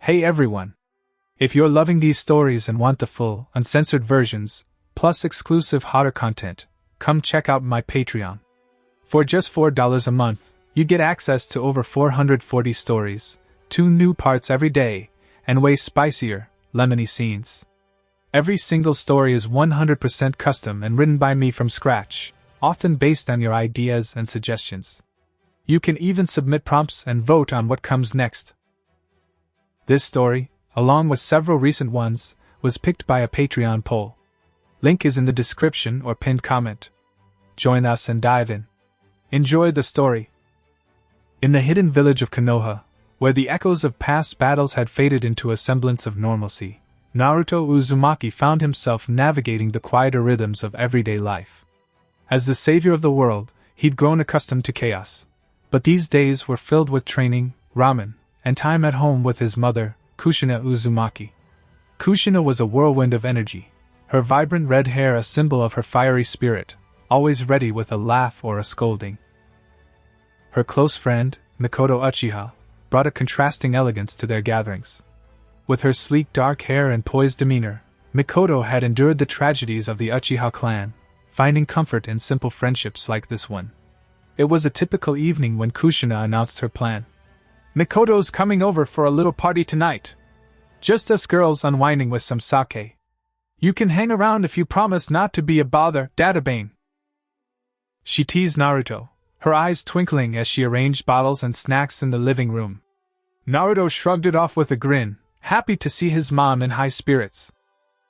Hey everyone! If you're loving these stories and want the full, uncensored versions, plus exclusive hotter content, come check out my Patreon. For just $4 a month, you get access to over 440 stories, 2 new parts every day, and way spicier, lemony scenes. Every single story is 100% custom and written by me from scratch, often based on your ideas and suggestions. You can even submit prompts and vote on what comes next. This story, along with several recent ones, was picked by a Patreon poll. Link is in the description or pinned comment. Join us and dive in. Enjoy the story. In the hidden village of Konoha, where the echoes of past battles had faded into a semblance of normalcy, Naruto Uzumaki found himself navigating the quieter rhythms of everyday life. As the savior of the world, he'd grown accustomed to chaos. But these days were filled with training, ramen, and time at home with his mother, Kushina Uzumaki. Kushina was a whirlwind of energy, her vibrant red hair a symbol of her fiery spirit, always ready with a laugh or a scolding. Her close friend, Mikoto Uchiha, brought a contrasting elegance to their gatherings. With her sleek dark hair and poised demeanor, Mikoto had endured the tragedies of the Uchiha clan, finding comfort in simple friendships like this one. It was a typical evening when Kushina announced her plan. "Mikoto's coming over for a little party tonight. Just us girls unwinding with some sake. You can hang around if you promise not to be a bother, Databane." She teased Naruto, her eyes twinkling as she arranged bottles and snacks in the living room. Naruto shrugged it off with a grin, happy to see his mom in high spirits.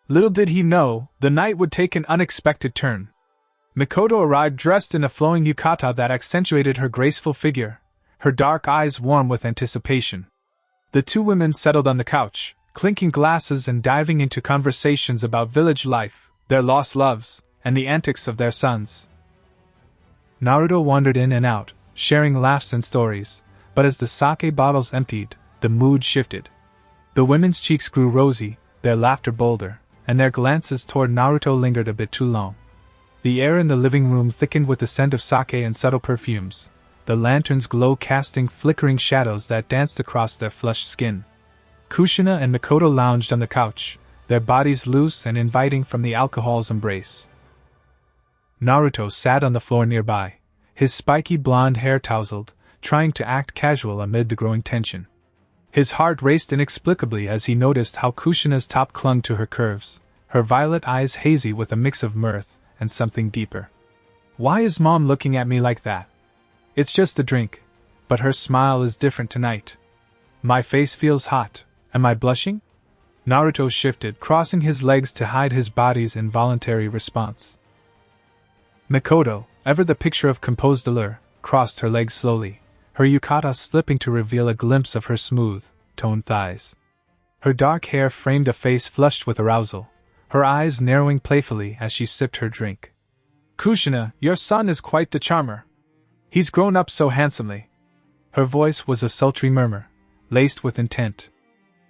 Little did he know, the night would take an unexpected turn. Mikoto arrived dressed in a flowing yukata that accentuated her graceful figure, her dark eyes warm with anticipation. The two women settled on the couch, clinking glasses and diving into conversations about village life, their lost loves, and the antics of their sons. Naruto wandered in and out, sharing laughs and stories, but as the sake bottles emptied, the mood shifted. The women's cheeks grew rosy, their laughter bolder, and their glances toward Naruto lingered a bit too long. The air in the living room thickened with the scent of sake and subtle perfumes, the lantern's glow casting flickering shadows that danced across their flushed skin. Kushina and Mikoto lounged on the couch, their bodies loose and inviting from the alcohol's embrace. Naruto sat on the floor nearby, his spiky blonde hair tousled, trying to act casual amid the growing tension. His heart raced inexplicably as he noticed how Kushina's top clung to her curves, her violet eyes hazy with a mix of mirth and something deeper. "Why is Mom looking at me like that? It's just a drink, but her smile is different tonight. My face feels hot. Am I blushing?" Naruto shifted, crossing his legs to hide his body's involuntary response. Mikoto, ever the picture of composed allure, crossed her legs slowly, her yukata slipping to reveal a glimpse of her smooth, toned thighs. Her dark hair framed a face flushed with arousal, her eyes narrowing playfully as she sipped her drink. "Kushina, your son is quite the charmer. He's grown up so handsomely." Her voice was a sultry murmur, laced with intent.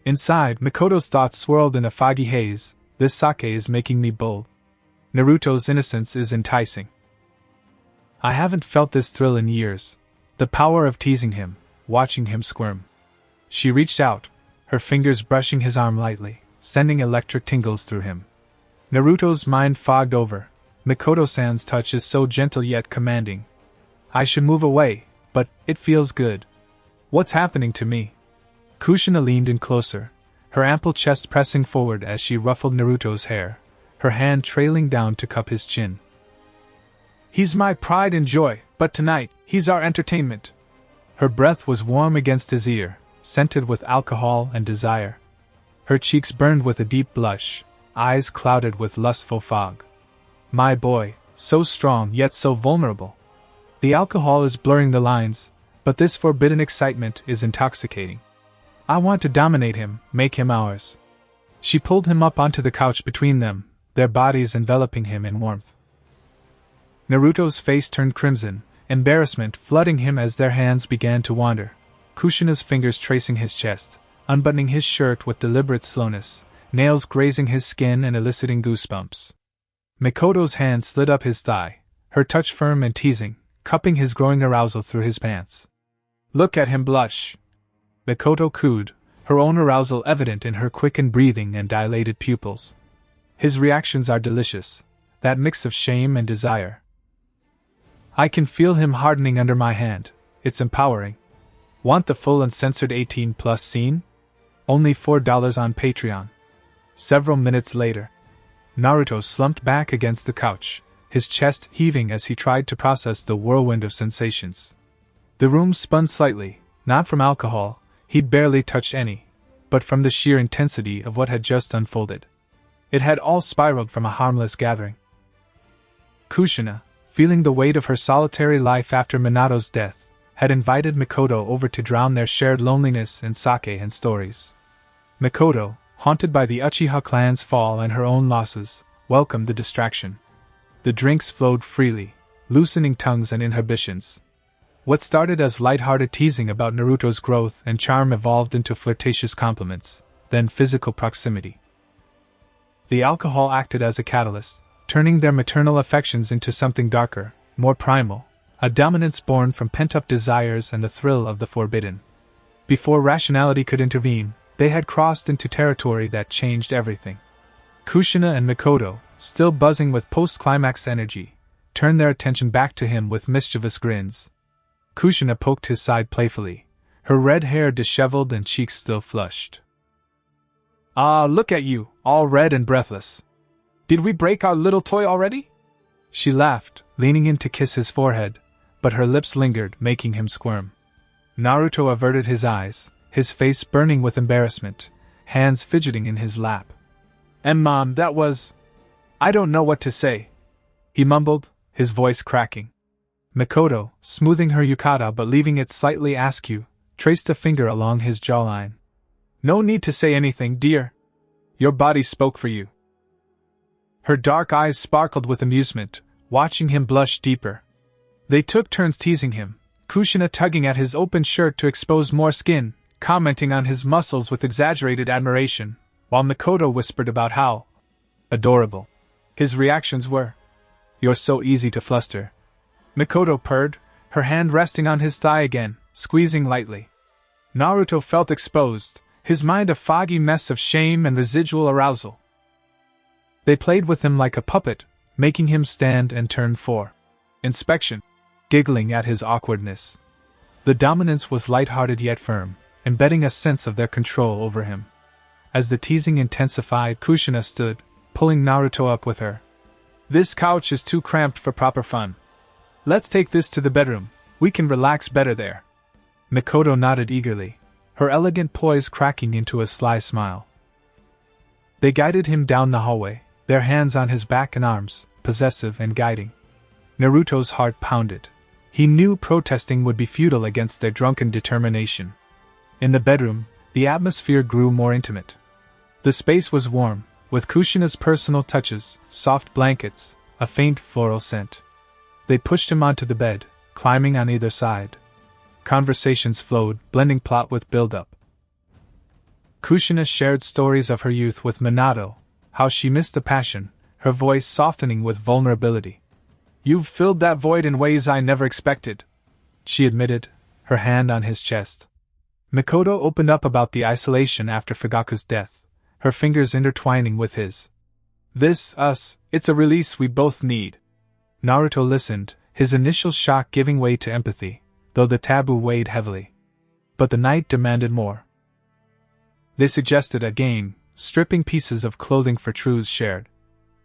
Inside, Mikoto's thoughts swirled in a foggy haze. This sake is making me bold. Naruto's innocence is enticing. I haven't felt this thrill in years. The power of teasing him, watching him squirm. She reached out, her fingers brushing his arm lightly, sending electric tingles through him. Naruto's mind fogged over. Mikoto-san's touch is so gentle yet commanding. I should move away, but it feels good. What's happening to me? Kushina leaned in closer, her ample chest pressing forward as she ruffled Naruto's hair, her hand trailing down to cup his chin. "He's my pride and joy, but tonight, he's our entertainment." Her breath was warm against his ear, scented with alcohol and desire. Her cheeks burned with a deep blush, eyes clouded with lustful fog. My boy, so strong yet so vulnerable. The alcohol is blurring the lines, but this forbidden excitement is intoxicating. I want to dominate him, make him ours. She pulled him up onto the couch between them, their bodies enveloping him in warmth. Naruto's face turned crimson, embarrassment flooding him as their hands began to wander, Kushina's fingers tracing his chest, unbuttoning his shirt with deliberate slowness, nails grazing his skin and eliciting goosebumps. Mikoto's hand slid up his thigh, her touch firm and teasing, cupping his growing arousal through his pants. "Look at him blush!" Mikoto cooed, her own arousal evident in her quickened breathing and dilated pupils. His reactions are delicious, that mix of shame and desire. I can feel him hardening under my hand, it's empowering. Want the full uncensored 18+ scene? Only $4 on Patreon. Several minutes later, Naruto slumped back against the couch, his chest heaving as he tried to process the whirlwind of sensations. The room spun slightly, not from alcohol, he'd barely touched any, but from the sheer intensity of what had just unfolded. It had all spiraled from a harmless gathering. Kushina, feeling the weight of her solitary life after Minato's death, had invited Mikoto over to drown their shared loneliness in sake and stories. Mikoto, haunted by the Uchiha clan's fall and her own losses, welcomed the distraction. The drinks flowed freely, loosening tongues and inhibitions. What started as light-hearted teasing about Naruto's growth and charm evolved into flirtatious compliments, then physical proximity. The alcohol acted as a catalyst, turning their maternal affections into something darker, more primal, a dominance born from pent-up desires and the thrill of the forbidden. Before rationality could intervene, they had crossed into territory that changed everything. Kushina and Mikoto, still buzzing with post-climax energy, turned their attention back to him with mischievous grins. Kushina poked his side playfully, her red hair disheveled and cheeks still flushed. "Ah, look at you, all red and breathless. Did we break our little toy already?" She laughed, leaning in to kiss his forehead, but her lips lingered, making him squirm. Naruto averted his eyes, his face burning with embarrassment, hands fidgeting in his lap. Mom, that was... I don't know what to say," he mumbled, his voice cracking. Mikoto, smoothing her yukata but leaving it slightly askew, traced a finger along his jawline. "No need to say anything, dear. Your body spoke for you." Her dark eyes sparkled with amusement, watching him blush deeper. They took turns teasing him, Kushina tugging at his open shirt to expose more skin, commenting on his muscles with exaggerated admiration, while Mikoto whispered about how adorable his reactions were. "You're so easy to fluster," Mikoto purred, her hand resting on his thigh again, squeezing lightly. Naruto felt exposed, his mind a foggy mess of shame and residual arousal. They played with him like a puppet, making him stand and turn for inspection, giggling at his awkwardness. The dominance was light-hearted yet firm, embedding a sense of their control over him. As the teasing intensified, Kushina stood, pulling Naruto up with her. "This couch is too cramped for proper fun. Let's take this to the bedroom, we can relax better there." Mikoto nodded eagerly, her elegant poise cracking into a sly smile. They guided him down the hallway, their hands on his back and arms, possessive and guiding. Naruto's heart pounded. He knew protesting would be futile against their drunken determination. In the bedroom, the atmosphere grew more intimate. The space was warm, with Kushina's personal touches, soft blankets, a faint floral scent. They pushed him onto the bed, climbing on either side. Conversations flowed, blending plot with build-up. Kushina shared stories of her youth with Minato, how she missed the passion, her voice softening with vulnerability. "You've filled that void in ways I never expected," she admitted, her hand on his chest. Mikoto opened up about the isolation after Fugaku's death, her fingers intertwining with his. It's a release we both need." Naruto listened, his initial shock giving way to empathy, though the taboo weighed heavily. But the night demanded more. They suggested a game, stripping pieces of clothing for truths shared.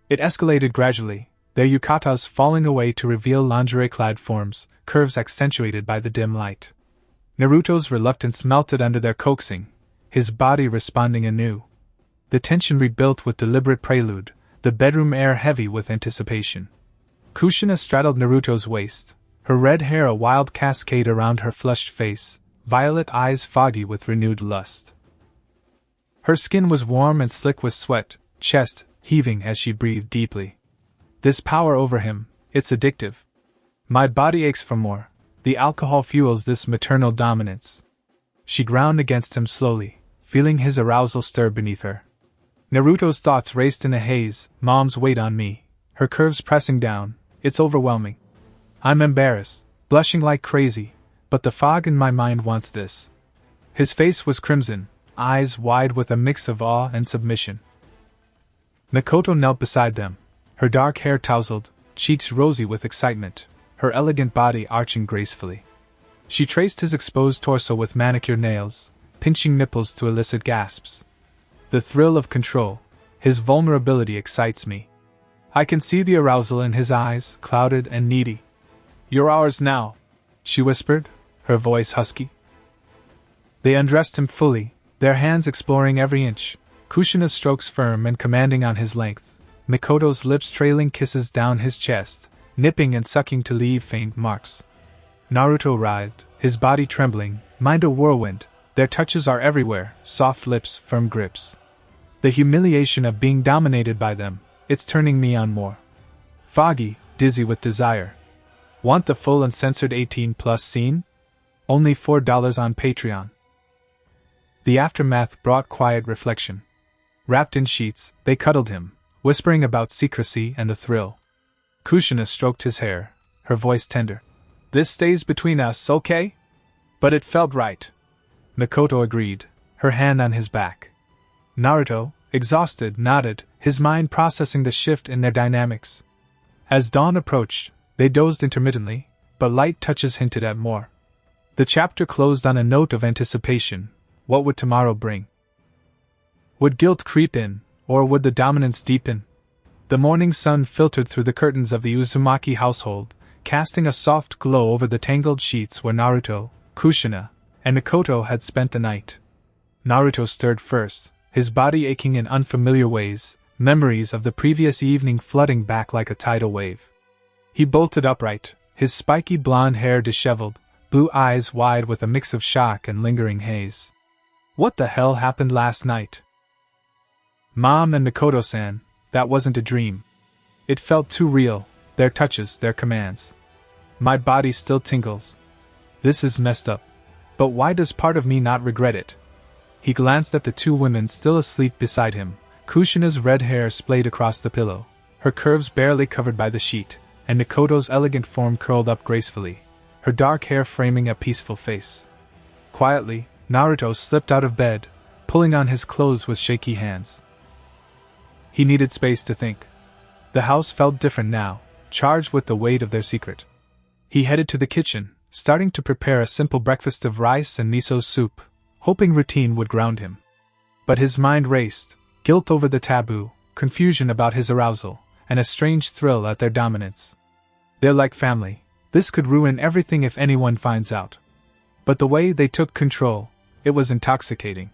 It escalated gradually, their yukatas falling away to reveal lingerie-clad forms, curves accentuated by the dim light. Naruto's reluctance melted under their coaxing, his body responding anew. The tension rebuilt with deliberate prelude, the bedroom air heavy with anticipation. Kushina straddled Naruto's waist, her red hair a wild cascade around her flushed face, violet eyes foggy with renewed lust. Her skin was warm and slick with sweat, chest heaving as she breathed deeply. This power over him, it's addictive. My body aches for more, the alcohol fuels this maternal dominance. She ground against him slowly, feeling his arousal stir beneath her. Naruto's thoughts raced in a haze, mom's weight on me, her curves pressing down, it's overwhelming. I'm embarrassed, blushing like crazy, but the fog in my mind wants this. His face was crimson, eyes wide with a mix of awe and submission. Mikoto knelt beside them, her dark hair tousled, cheeks rosy with excitement, her elegant body arching gracefully. She traced his exposed torso with manicured nails, pinching nipples to elicit gasps. The thrill of control, his vulnerability excites me. I can see the arousal in his eyes, clouded and needy. "You're ours now," she whispered, her voice husky. They undressed him fully, their hands exploring every inch, Kushina's strokes firm and commanding on his length, Mikoto's lips trailing kisses down his chest, nipping and sucking to leave faint marks. Naruto writhed, his body trembling, mind a whirlwind, their touches are everywhere, soft lips, firm grips. The humiliation of being dominated by them, it's turning me on more. Foggy, dizzy with desire. Want the full uncensored 18+ scene? Only $4 on Patreon. The aftermath brought quiet reflection. Wrapped in sheets, they cuddled him, whispering about secrecy and the thrill. Kushina stroked his hair, her voice tender. "This stays between us, okay?" "But it felt right." Mikoto agreed, her hand on his back. Naruto, exhausted, nodded, his mind processing the shift in their dynamics. As dawn approached, they dozed intermittently, but light touches hinted at more. The chapter closed on a note of anticipation. What would tomorrow bring? Would guilt creep in, or would the dominance deepen? The morning sun filtered through the curtains of the Uzumaki household, casting a soft glow over the tangled sheets where Naruto, Kushina, and Mikoto had spent the night. Naruto stirred first, his body aching in unfamiliar ways, memories of the previous evening flooding back like a tidal wave. He bolted upright, his spiky blonde hair disheveled, blue eyes wide with a mix of shock and lingering haze. What the hell happened last night? Mom and Mikoto-san, that wasn't a dream. It felt too real, their touches, their commands. My body still tingles. This is messed up. But why does part of me not regret it? He glanced at the two women still asleep beside him, Kushina's red hair splayed across the pillow, her curves barely covered by the sheet, and Mikoto's elegant form curled up gracefully, her dark hair framing a peaceful face. Quietly, Naruto slipped out of bed, pulling on his clothes with shaky hands. He needed space to think. The house felt different now, charged with the weight of their secret. He headed to the kitchen, starting to prepare a simple breakfast of rice and miso soup, hoping routine would ground him. But his mind raced, guilt over the taboo, confusion about his arousal, and a strange thrill at their dominance. They're like family. This could ruin everything if anyone finds out. But the way they took control, it was intoxicating.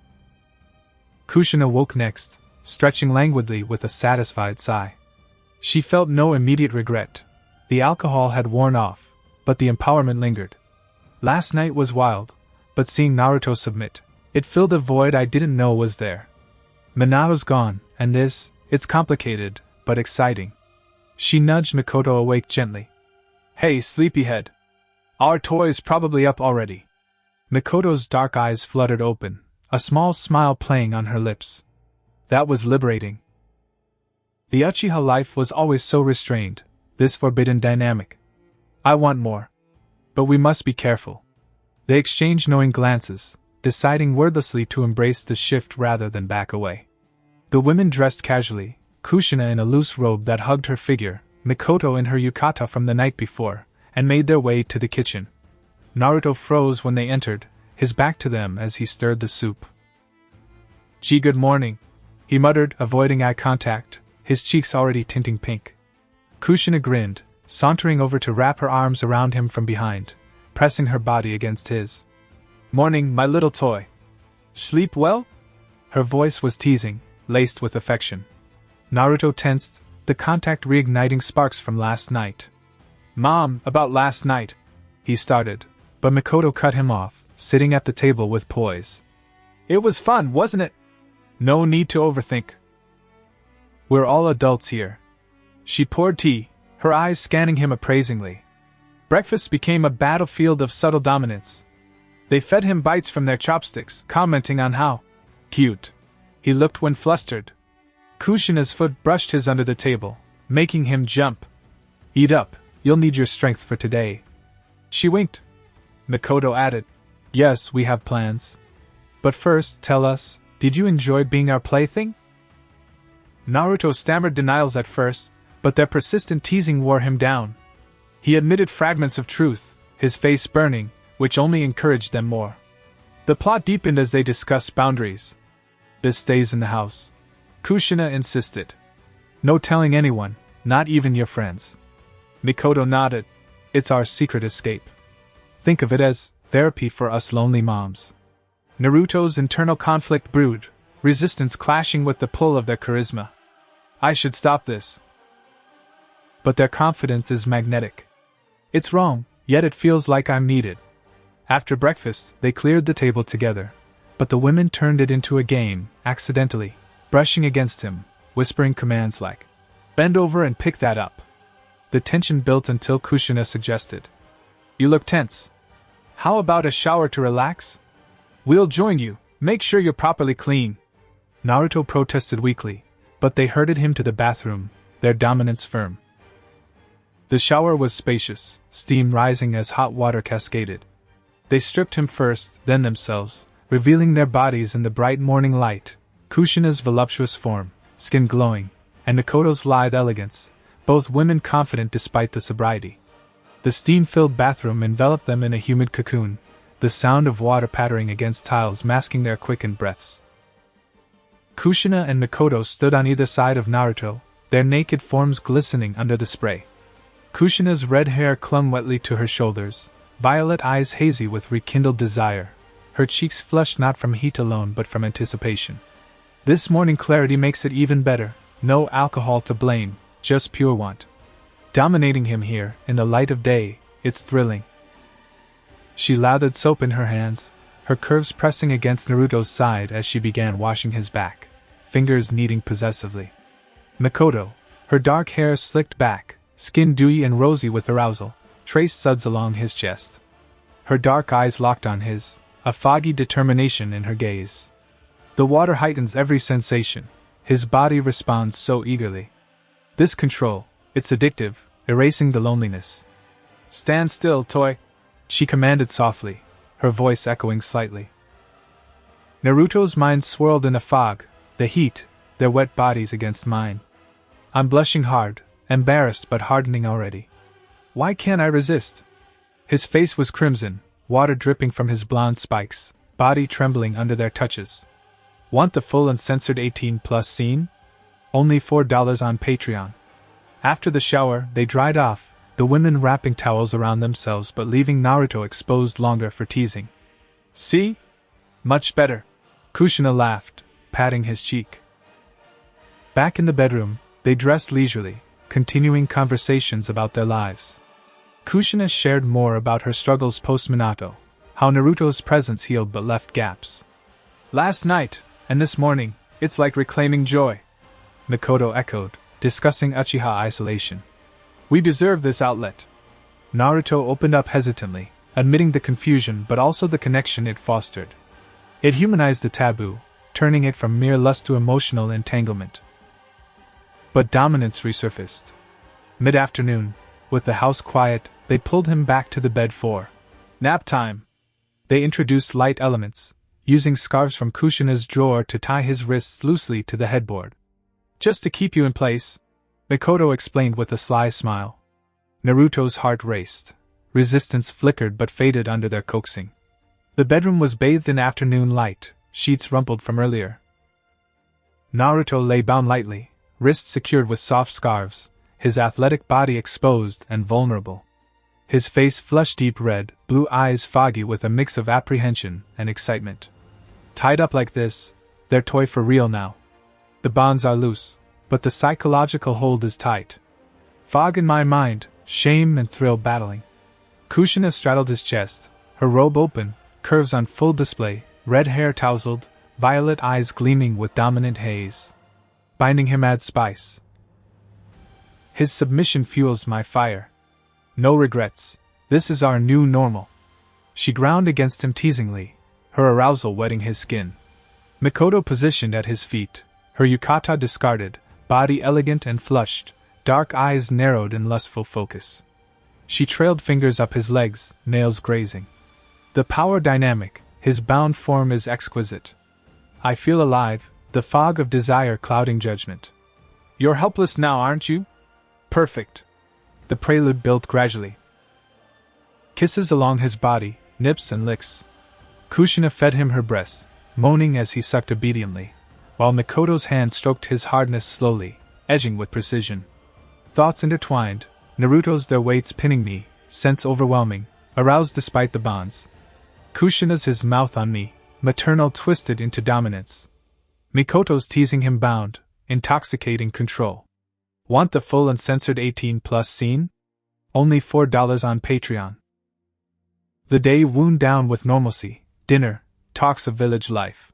Kushina woke next, stretching languidly with a satisfied sigh. She felt no immediate regret. The alcohol had worn off, but the empowerment lingered. Last night was wild, but seeing Naruto submit, it filled a void I didn't know was there. Minato's gone, and this, it's complicated, but exciting. She nudged Mikoto awake gently. "Hey, sleepyhead. Our toy's probably up already." Mikoto's dark eyes fluttered open, a small smile playing on her lips. That was liberating. The Uchiha life was always so restrained, this forbidden dynamic. I want more. But we must be careful. They exchanged knowing glances, deciding wordlessly to embrace the shift rather than back away. The women dressed casually, Kushina in a loose robe that hugged her figure, Mikoto in her yukata from the night before, and made their way to the kitchen. Naruto froze when they entered, his back to them as he stirred the soup. "Gee, good morning," he muttered, avoiding eye contact, his cheeks already tinting pink. Kushina grinned, sauntering over to wrap her arms around him from behind, pressing her body against his. "Morning, my little toy. Sleep well?" Her voice was teasing, laced with affection. Naruto tensed, the contact reigniting sparks from last night. "Mom, about last night," he started, but Mikoto cut him off, sitting at the table with poise. "It was fun, wasn't it? No need to overthink. We're all adults here." She poured tea, her eyes scanning him appraisingly. Breakfast became a battlefield of subtle dominance. They fed him bites from their chopsticks, commenting on how cute he looked when flustered. Kushina's foot brushed his under the table, making him jump. "Eat up, you'll need your strength for today." She winked. Mikoto added, "Yes, we have plans." But first, tell us, did you enjoy being our plaything? Naruto stammered denials at first, but their persistent teasing wore him down. He admitted fragments of truth, his face burning, which only encouraged them more. The plot deepened as they discussed boundaries. This stays in the house, Kushina insisted. No telling anyone, not even your friends. Mikoto nodded. It's our secret escape. Think of it as therapy for us lonely moms. Naruto's internal conflict brewed, resistance clashing with the pull of their charisma. I should stop this. But their confidence is magnetic. It's wrong, yet it feels like I'm needed. After breakfast, they cleared the table together, but the women turned it into a game, accidentally, brushing against him, whispering commands like, "Bend over and pick that up." The tension built until Kushina suggested, "You look tense. How about a shower to relax? We'll join you, make sure you're properly clean." Naruto protested weakly, but they herded him to the bathroom, their dominance firm. The shower was spacious, steam rising as hot water cascaded. They stripped him first, then themselves, revealing their bodies in the bright morning light, Kushina's voluptuous form, skin glowing, and Mikoto's lithe elegance, both women confident despite the sobriety. The steam-filled bathroom enveloped them in a humid cocoon, the sound of water pattering against tiles masking their quickened breaths. Kushina and Mikoto stood on either side of Naruto, their naked forms glistening under the spray. Kushina's red hair clung wetly to her shoulders, violet eyes hazy with rekindled desire, her cheeks flushed not from heat alone but from anticipation. This morning clarity makes it even better, no alcohol to blame, just pure want. Dominating him here, in the light of day, it's thrilling. She lathered soap in her hands, her curves pressing against Naruto's side as she began washing his back, fingers kneading possessively. Mikoto, her dark hair slicked back, skin dewy and rosy with arousal, traced suds along his chest. Her dark eyes locked on his, a foggy determination in her gaze. The water heightens every sensation, his body responds so eagerly. This control, it's addictive, erasing the loneliness. "Stand still, toy," she commanded softly, her voice echoing slightly. Naruto's mind swirled in a fog, the heat, their wet bodies against mine. I'm blushing hard, embarrassed but hardening already. Why can't I resist? His face was crimson, water dripping from his blonde spikes, body trembling under their touches. Want the full uncensored 18+ scene? Only $4 on Patreon. After the shower, they dried off, the women wrapping towels around themselves but leaving Naruto exposed longer for teasing. "See? Much better," Kushina laughed, patting his cheek. Back in the bedroom, they dressed leisurely, continuing conversations about their lives. Kushina shared more about her struggles post-Minato, how Naruto's presence healed but left gaps. "Last night, and this morning, it's like reclaiming joy," Mikoto echoed, discussing Uchiha isolation. "We deserve this outlet." Naruto opened up hesitantly, admitting the confusion but also the connection it fostered. It humanized the taboo, turning it from mere lust to emotional entanglement. But dominance resurfaced. Mid-afternoon, with the house quiet, they pulled him back to the bed for nap time. They introduced light elements, using scarves from Kushina's drawer to tie his wrists loosely to the headboard. "Just to keep you in place," Mikoto explained with a sly smile. Naruto's heart raced. Resistance flickered but faded under their coaxing. The bedroom was bathed in afternoon light, sheets rumpled from earlier. Naruto lay bound lightly, wrists secured with soft scarves, his athletic body exposed and vulnerable. His face flushed deep red, blue eyes foggy with a mix of apprehension and excitement. Tied up like this, they're toy for real now. The bonds are loose, but the psychological hold is tight. Fog in my mind, shame and thrill battling. Kushina straddled his chest, her robe open, curves on full display, red hair tousled, violet eyes gleaming with dominant haze. Binding him adds spice. His submission fuels my fire. No regrets, this is our new normal. She ground against him teasingly, her arousal wetting his skin. Mikoto positioned at his feet, her yukata discarded, body elegant and flushed, dark eyes narrowed in lustful focus. She trailed fingers up his legs, nails grazing. The power dynamic, His bound form is exquisite. I feel alive, the fog of desire clouding judgment. You're helpless now, aren't you? Perfect. The prelude built gradually. Kisses along his body, nips and licks. Kushina fed him her breast, moaning as he sucked obediently, while Mikoto's hand stroked his hardness slowly, edging with precision. Thoughts intertwined, Naruto's their weights pinning me, sense overwhelming, aroused despite the bonds. Kushina's his mouth on me, maternal twisted into dominance. Mikoto's teasing him bound, intoxicating control. Want the full uncensored 18+ scene? Only $4 on Patreon. The day wound down with normalcy, dinner, talks of village life.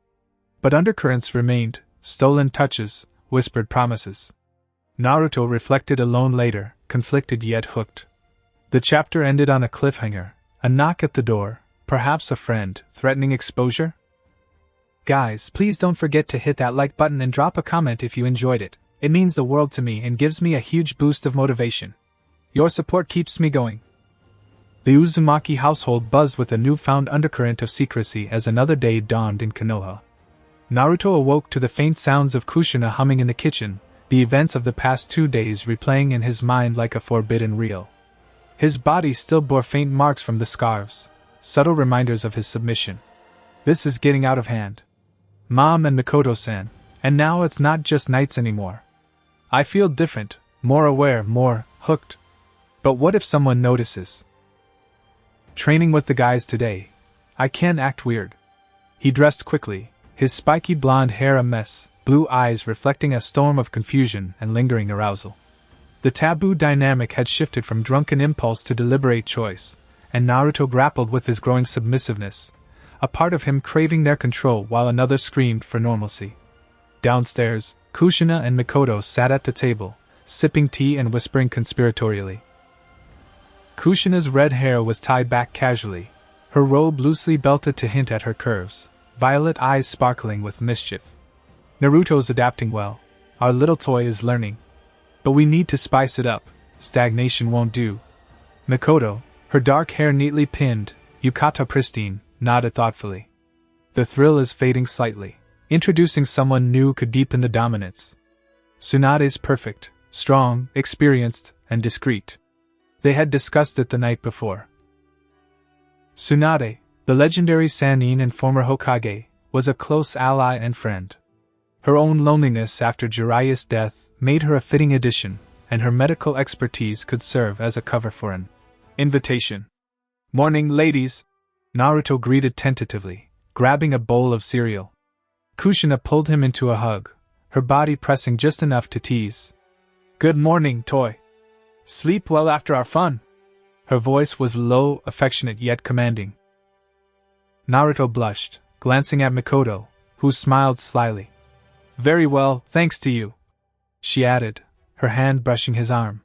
But undercurrents remained, stolen touches, whispered promises. Naruto reflected alone later, conflicted yet hooked. The chapter ended on a cliffhanger, a knock at the door, perhaps a friend, threatening exposure? Guys, please don't forget to hit that like button and drop a comment if you enjoyed it. It means the world to me and gives me a huge boost of motivation. Your support keeps me going. The Uzumaki household buzzed with a newfound undercurrent of secrecy as another day dawned in Konoha. Naruto awoke to the faint sounds of Kushina humming in the kitchen, the events of the past 2 days replaying in his mind like a forbidden reel. His body still bore faint marks from the scarves, subtle reminders of his submission. This is getting out of hand. Mom and Mikoto-san, and now it's not just nights anymore. I feel different, more aware, more hooked. But what if someone notices? Training with the guys today. I can't act weird. He dressed quickly, his spiky blonde hair a mess, blue eyes reflecting a storm of confusion and lingering arousal. The taboo dynamic had shifted from drunken impulse to deliberate choice, and Naruto grappled with his growing submissiveness, a part of him craving their control while another screamed for normalcy. Downstairs, Kushina and Mikoto sat at the table, sipping tea and whispering conspiratorially. Kushina's red hair was tied back casually, her robe loosely belted to hint at her curves, violet eyes sparkling with mischief. Naruto's adapting well. Our little toy is learning. But we need to spice it up. Stagnation won't do. Mikoto, her dark hair neatly pinned, yukata pristine, nodded thoughtfully. The thrill is fading slightly. Introducing someone new could deepen the dominance. Tsunade's perfect, strong, experienced, and discreet. They had discussed it the night before. Tsunade, the legendary Sannin and former Hokage, was a close ally and friend. Her own loneliness after Jiraiya's death made her a fitting addition, and her medical expertise could serve as a cover for an invitation. "Morning, ladies," Naruto greeted tentatively, grabbing a bowl of cereal. Kushina pulled him into a hug, her body pressing just enough to tease. "Good morning, toy. Sleep well after our fun." Her voice was low, affectionate yet commanding. Naruto blushed, glancing at Mikoto, who smiled slyly. "Very well, thanks to you," she added, her hand brushing his arm.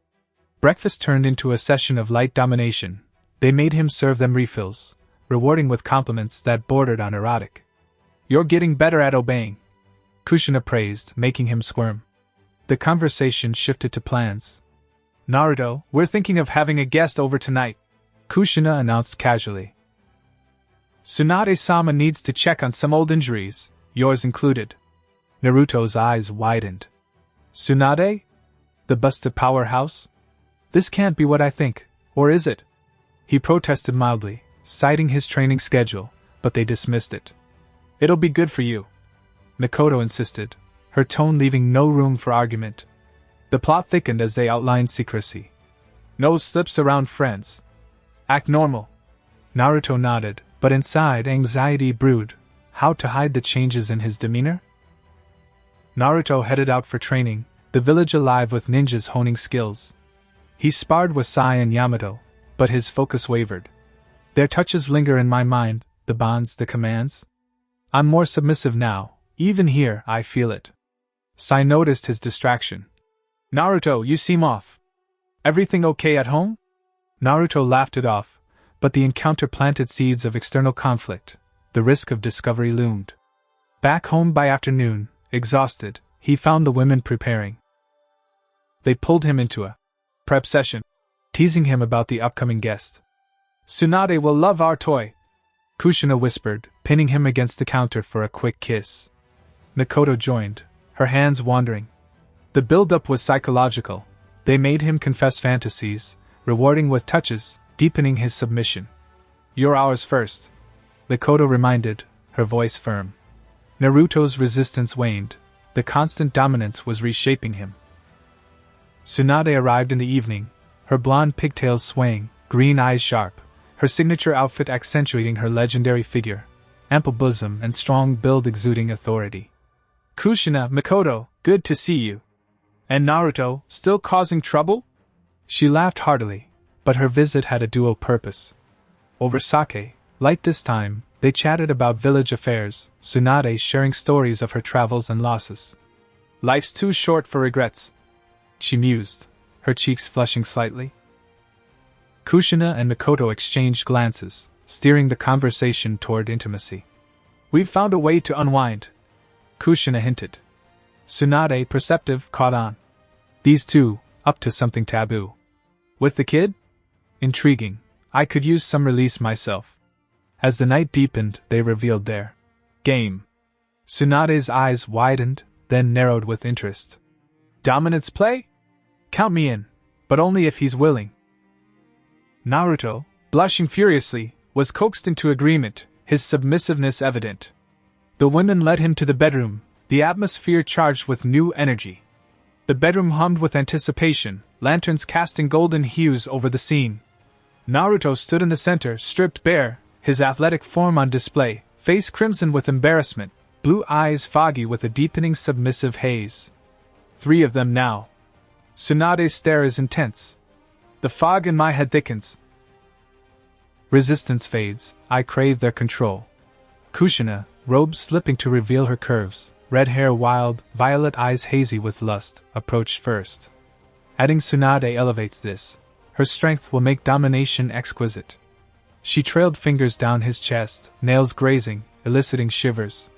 Breakfast turned into a session of light domination. They made him serve them refills, rewarding with compliments that bordered on erotic. "You're getting better at obeying," Kushina praised, making him squirm. The conversation shifted to plans. "Naruto, we're thinking of having a guest over tonight," Kushina announced casually. "Tsunade-sama needs to check on some old injuries, yours included." Naruto's eyes widened. "Tsunade? The busted powerhouse? This can't be what I think, or is it?" He protested mildly, citing his training schedule, but they dismissed it. "It'll be good for you," Mikoto insisted, her tone leaving no room for argument. The plot thickened as they outlined secrecy. "No slips around friends. Act normal." Naruto nodded, but inside anxiety brewed. How to hide the changes in his demeanor? Naruto headed out for training, the village alive with ninjas honing skills. He sparred with Sai and Yamato, but his focus wavered. Their touches linger in my mind, the bonds, the commands. I'm more submissive now, even here I feel it. Sai noticed his distraction. "Naruto, you seem off. Everything okay at home?" Naruto laughed it off, but the encounter planted seeds of external conflict. The risk of discovery loomed. Back home by afternoon, exhausted, he found the women preparing. They pulled him into a prep session, teasing him about the upcoming guest. "Tsunade will love our toy," Kushina whispered, pinning him against the counter for a quick kiss. Mikoto joined, her hands wandering. The build-up was psychological. They made him confess fantasies, rewarding with touches, deepening his submission. "You're ours first," Mikoto reminded, her voice firm. Naruto's resistance waned. The constant dominance was reshaping him. Tsunade arrived in the evening, her blonde pigtails swaying, green eyes sharp, her signature outfit accentuating her legendary figure, ample bosom and strong build exuding authority. "Kushina, Mikoto, good to see you. And Naruto, still causing trouble?" She laughed heartily, but her visit had a dual purpose. Over sake, light this time, they chatted about village affairs, Tsunade sharing stories of her travels and losses. "Life's too short for regrets," she mused, her cheeks flushing slightly. Kushina and Mikoto exchanged glances, steering the conversation toward intimacy. "We've found a way to unwind," Kushina hinted. Tsunade, perceptive, caught on. These two, up to something taboo. "With the kid? Intriguing. I could use some release myself." As the night deepened, they revealed their game. Tsunade's eyes widened, then narrowed with interest. "Dominance play? Count me in, but only if he's willing." Naruto, blushing furiously, was coaxed into agreement, his submissiveness evident. The women led him to the bedroom, the atmosphere charged with new energy. The bedroom hummed with anticipation, lanterns casting golden hues over the scene. Naruto stood in the center, stripped bare, his athletic form on display, face crimson with embarrassment, blue eyes foggy with a deepening submissive haze. Three of them now. Tsunade's stare is intense. The fog in my head thickens. Resistance fades, I crave their control. Kushina, robes slipping to reveal her curves, red hair wild, violet eyes hazy with lust, approached first. Adding Tsunade elevates this. Her strength will make domination exquisite. She trailed fingers down his chest, nails grazing, eliciting shivers.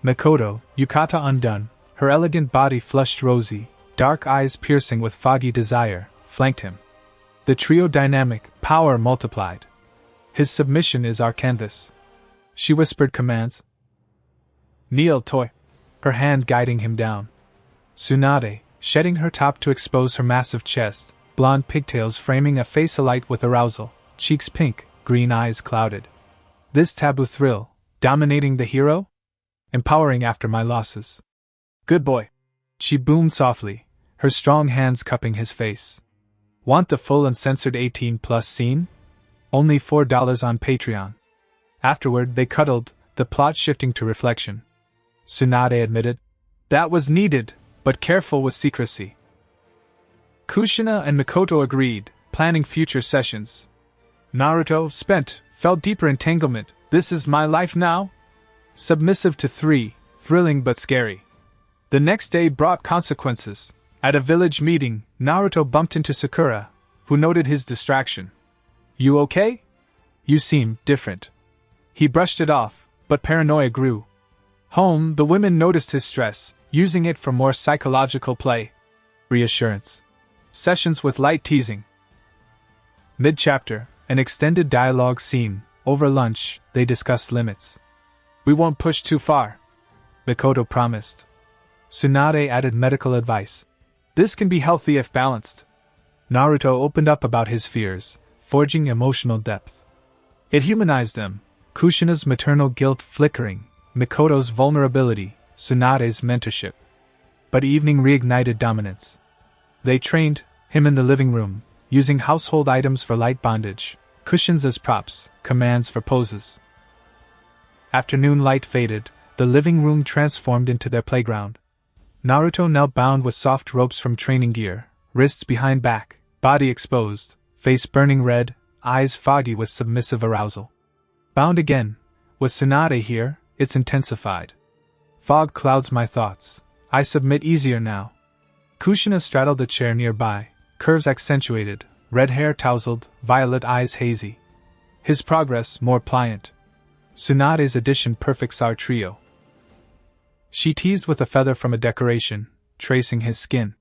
Mikoto, yukata undone, her elegant body flushed rosy, dark eyes piercing with foggy desire, flanked him. The trio dynamic, power multiplied. His submission is our canvas. She whispered commands. "Kneel, toy," her hand guiding him down. Tsunade, shedding her top to expose her massive chest, blonde pigtails framing a face alight with arousal, cheeks pink, green eyes clouded. This taboo thrill, dominating the hero? Empowering after my losses. "Good boy," she boomed softly, her strong hands cupping his face. Want the full uncensored 18+ scene? Only $4 on Patreon. Afterward, they cuddled, the plot shifting to reflection. Tsunade admitted, "That was needed, but careful with secrecy." Kushina and Mikoto agreed, planning future sessions. Naruto, spent, felt deeper entanglement. "This is my life now?" Submissive to 3, thrilling but scary. The next day brought consequences. At a village meeting, Naruto bumped into Sakura, who noted his distraction. "You okay? You seem different." He brushed it off, but paranoia grew. Home, the women noticed his stress, using it for more psychological play. Reassurance. Sessions with light teasing. Mid-chapter, an extended dialogue scene. Over lunch, they discussed limits. "We won't push too far," Mikoto promised. Tsunade added medical advice. "This can be healthy if balanced." Naruto opened up about his fears, forging emotional depth. It humanized them, Kushina's maternal guilt flickering, Mikoto's vulnerability, Tsunade's mentorship. But evening reignited dominance. They trained him in the living room, using household items for light bondage, cushions as props, commands for poses. Afternoon light faded, the living room transformed into their playground. Naruto knelt bound with soft ropes from training gear, wrists behind back, body exposed, face burning red, eyes foggy with submissive arousal. Bound again. With Tsunade here, it's intensified. Fog clouds my thoughts. I submit easier now. Kushina straddled a chair nearby, curves accentuated, red hair tousled, violet eyes hazy. His progress more pliant. Tsunade's addition perfects our trio. She teased with a feather from a decoration, tracing his skin.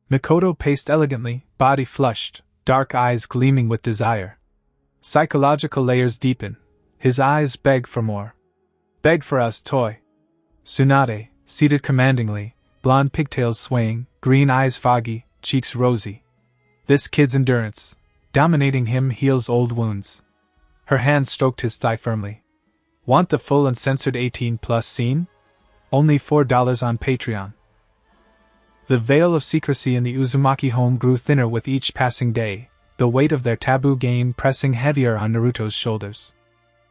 Mikoto paced elegantly, body flushed, dark eyes gleaming with desire. Psychological layers deepen. His eyes beg for more. Beg for us, toy. Tsunade, seated commandingly, blonde pigtails swaying, green eyes foggy, cheeks rosy. This kid's endurance. Dominating him heals old wounds. Her hand stroked his thigh firmly. Want the full uncensored 18+ scene? Only $4 on Patreon. The veil of secrecy in the Uzumaki home grew thinner with each passing day, the weight of their taboo game pressing heavier on Naruto's shoulders.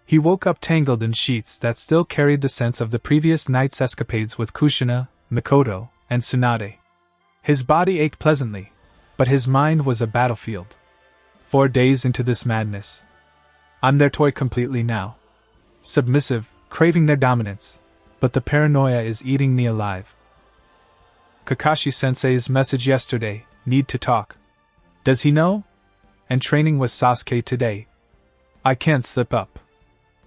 He woke up tangled in sheets that still carried the sense of the previous night's escapades with Kushina, Mikoto, and Tsunade. His body ached pleasantly, but his mind was a battlefield. 4 days into this madness. I'm their toy completely now. Submissive, craving their dominance, but the paranoia is eating me alive. Kakashi-sensei's message yesterday, need to talk. Does he know? And training with Sasuke today. I can't slip up.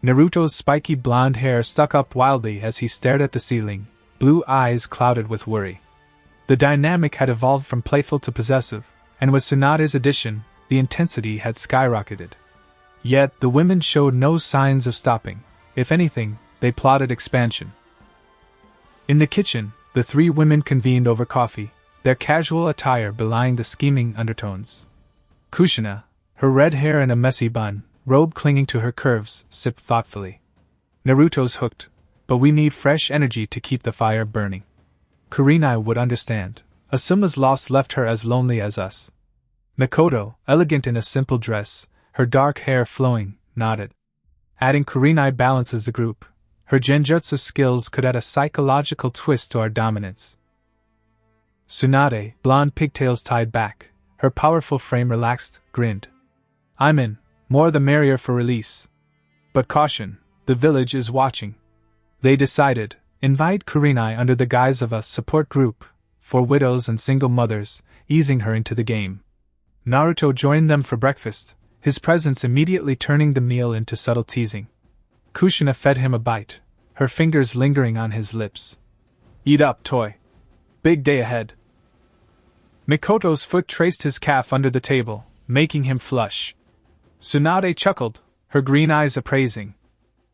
Naruto's spiky blonde hair stuck up wildly as he stared at the ceiling, blue eyes clouded with worry. The dynamic had evolved from playful to possessive, and with Tsunade's addition, the intensity had skyrocketed. Yet the women showed no signs of stopping. If anything, they plotted expansion. In the kitchen, the 3 women convened over coffee, their casual attire belying the scheming undertones. Kushina, her red hair in a messy bun, robe clinging to her curves, sipped thoughtfully. Naruto's hooked, but we need fresh energy to keep the fire burning. Kurinai would understand. Asuma's loss left her as lonely as us. Mikoto, elegant in a simple dress, her dark hair flowing, nodded. Adding Kurinai balances the group. Her genjutsu skills could add a psychological twist to our dominance. Tsunade, blonde pigtails tied back, her powerful frame relaxed, grinned. I'm in, more the merrier for release. But caution, the village is watching. They decided, invite Kurinai under the guise of a support group, for widows and single mothers, easing her into the game. Naruto joined them for breakfast, his presence immediately turning the meal into subtle teasing. Kushina fed him a bite, her fingers lingering on his lips. Eat up, toy. Big day ahead. Mikoto's foot traced his calf under the table, making him flush. Tsunade chuckled, her green eyes appraising.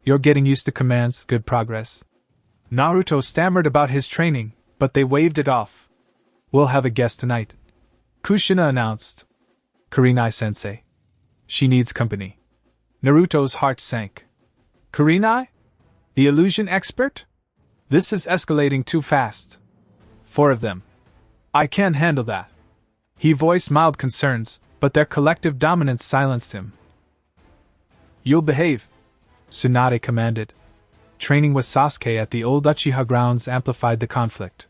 You're getting used to commands, good progress. Naruto stammered about his training, but they waved it off. We'll have a guest tonight, Kushina announced. Kurinai-sensei. She needs company. Naruto's heart sank. Kurinai? The illusion expert? This is escalating too fast. 4 of them. I can't handle that. He voiced mild concerns, but their collective dominance silenced him. You'll behave, Tsunade commanded. Training with Sasuke at the old Uchiha grounds amplified the conflict.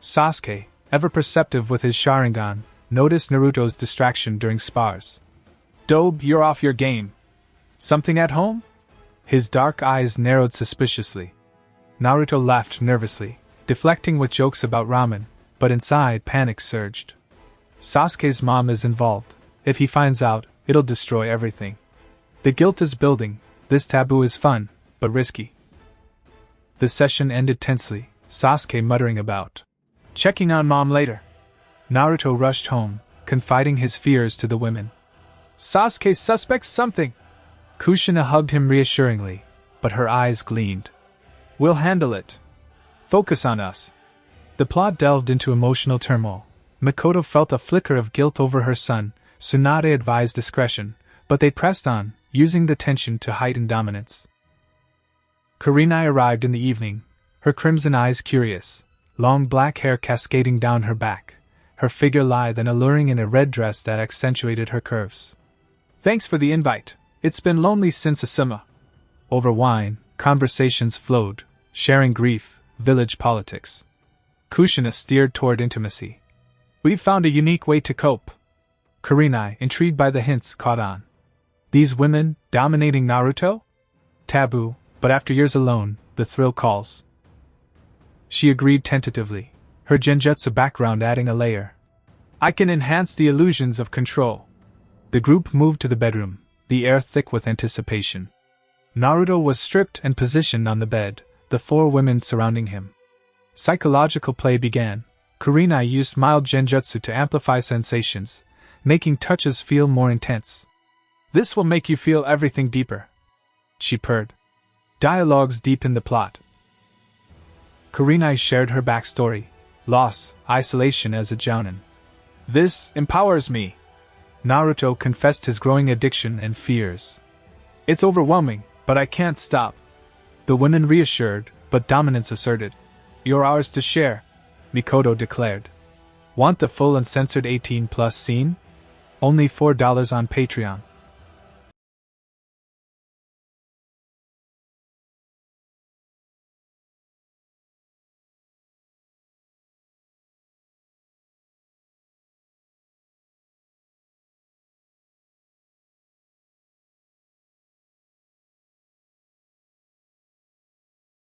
Sasuke, ever perceptive with his Sharingan, noticed Naruto's distraction during spars. Dobe, you're off your game. Something at home? His dark eyes narrowed suspiciously. Naruto laughed nervously, deflecting with jokes about ramen, but inside panic surged. Sasuke's mom is involved. If he finds out, it'll destroy everything. The guilt is building. This taboo is fun, but risky. The session ended tensely, Sasuke muttering about checking on mom later. Naruto rushed home, confiding his fears to the women. Sasuke suspects something. Kushina hugged him reassuringly, but her eyes gleamed. We'll handle it. Focus on us. The plot delved into emotional turmoil. Mikoto felt a flicker of guilt over her son. Tsunade advised discretion, but they pressed on, using the tension to heighten dominance. Kurinai arrived in the evening, her crimson eyes curious, long black hair cascading down her back, her figure lithe and alluring in a red dress that accentuated her curves. Thanks for the invite. It's been lonely since Asuma. Over wine, conversations flowed, sharing grief, village politics. Kushina steered toward intimacy. We've found a unique way to cope. Kurinai, intrigued by the hints, caught on. These women, dominating Naruto? Taboo, but after years alone, the thrill calls. She agreed tentatively, her genjutsu background adding a layer. I can enhance the illusions of control. The group moved to the bedroom, the air thick with anticipation. Naruto was stripped and positioned on the bed, the 4 women surrounding him. Psychological play began. Kurinai used mild genjutsu to amplify sensations, making touches feel more intense. This will make you feel everything deeper. she purred. Dialogues deepen the plot. Kurinai shared her backstory, loss, isolation as a jounin. This empowers me. Naruto confessed his growing addiction and fears. It's overwhelming, but I can't stop. The women reassured, but dominance asserted. You're ours to share, Mikoto declared. Want the full uncensored 18+ scene? Only $4 on Patreon.